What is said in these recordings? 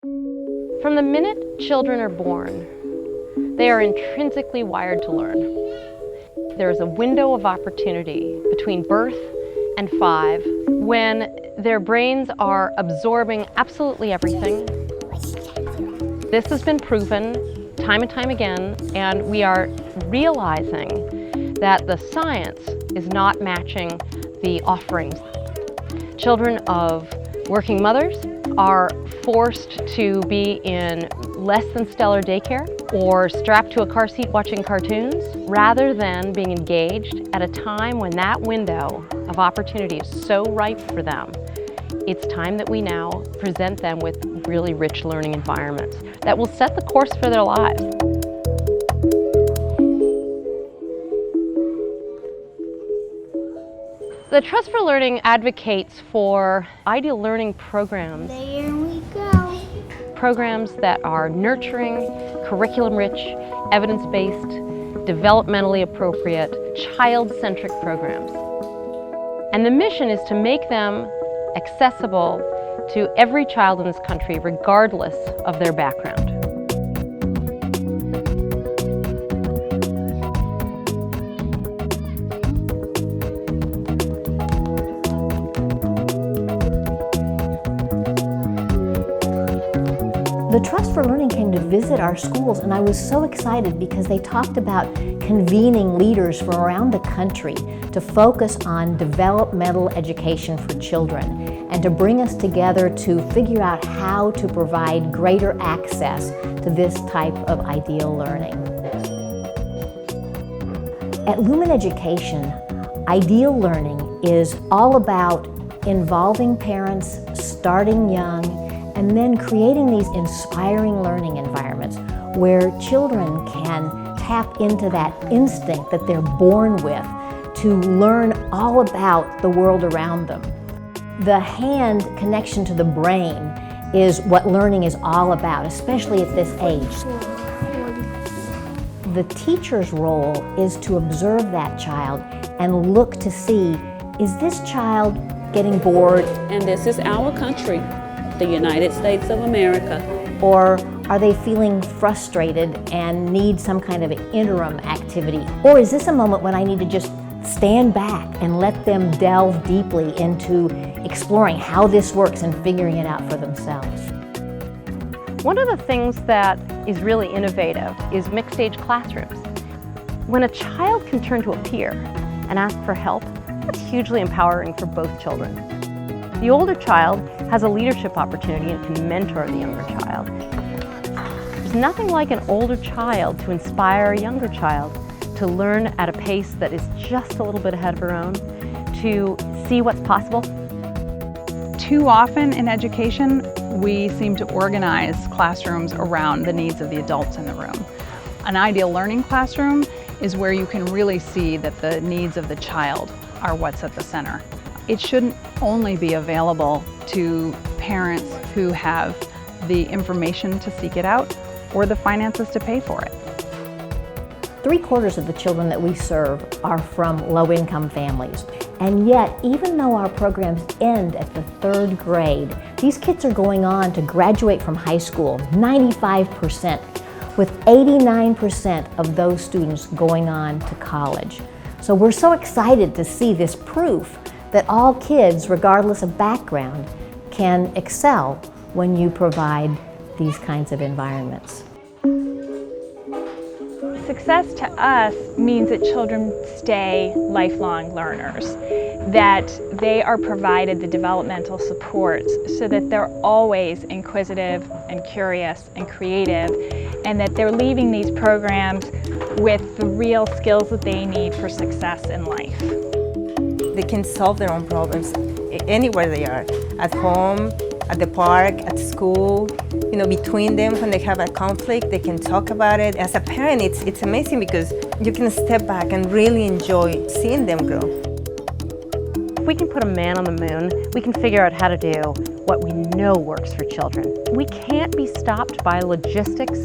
From the minute children are born, they are intrinsically wired to learn. There is a window of opportunity between birth and 5 when their brains are absorbing absolutely everything. This has been proven time and time again, and we are realizing that the science is not matching the offerings. Children of working mothers are forced to be in less than stellar daycare or strapped to a car seat watching cartoons rather than being engaged at a time when that window of opportunity is so ripe for them. It's time that we now present them with really rich learning environments that will set the course for their lives. The Trust for Learning advocates for ideal learning programs. There we go. Programs that are nurturing, curriculum-rich, evidence-based, developmentally appropriate, child-centric programs. And the mission is to make them accessible to every child in this country, regardless of their background. The Trust for Learning came to visit our schools, and I was so excited because they talked about convening leaders from around the country to focus on developmental education for children and to bring us together to figure out how to provide greater access to this type of ideal learning. At Lumen Education, ideal learning is all about involving parents, starting young, and then creating these inspiring learning environments where children can tap into that instinct that they're born with to learn all about the world around them. The hand connection to the brain is what learning is all about, especially at this age. The teacher's role is to observe that child and look to see, is this child getting bored? And this is our country, the United States of America. Or are they feeling frustrated and need some kind of an interim activity? Or is this a moment when I need to just stand back and let them delve deeply into exploring how this works and figuring it out for themselves? One of the things that is really innovative is mixed-age classrooms. When a child can turn to a peer and ask for help, that's hugely empowering for both children. The older child has a leadership opportunity and can mentor the younger child. There's nothing like an older child to inspire a younger child to learn at a pace that is just a little bit ahead of her own, to see what's possible. Too often in education, we seem to organize classrooms around the needs of the adults in the room. An ideal learning classroom is where you can really see that the needs of the child are what's at the center. It shouldn't only be available to parents who have the information to seek it out or the finances to pay for it. 3/4 of the children that we serve are from low-income families. And yet, even though our programs end at the 3rd grade, these kids are going on to graduate from high school, 95%, with 89% of those students going on to college. So we're so excited to see this proof that all kids, regardless of background, can excel when you provide these kinds of environments. Success to us means that children stay lifelong learners, that they are provided the developmental supports so that they're always inquisitive and curious and creative, and that they're leaving these programs with the real skills that they need for success in life. They can solve their own problems anywhere they are, at home, at the park, at school. You know, between them, when they have a conflict, they can talk about it. As a parent, it's amazing because you can step back and really enjoy seeing them grow. If we can put a man on the moon, we can figure out how to do what we know works for children. We can't be stopped by logistics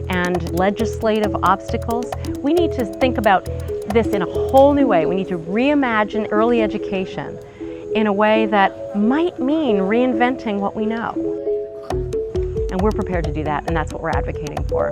and legislative obstacles. We need to think about this in a whole new way. We need to reimagine early education in a way that might mean reinventing what we know. And we're prepared to do that, and that's what we're advocating for.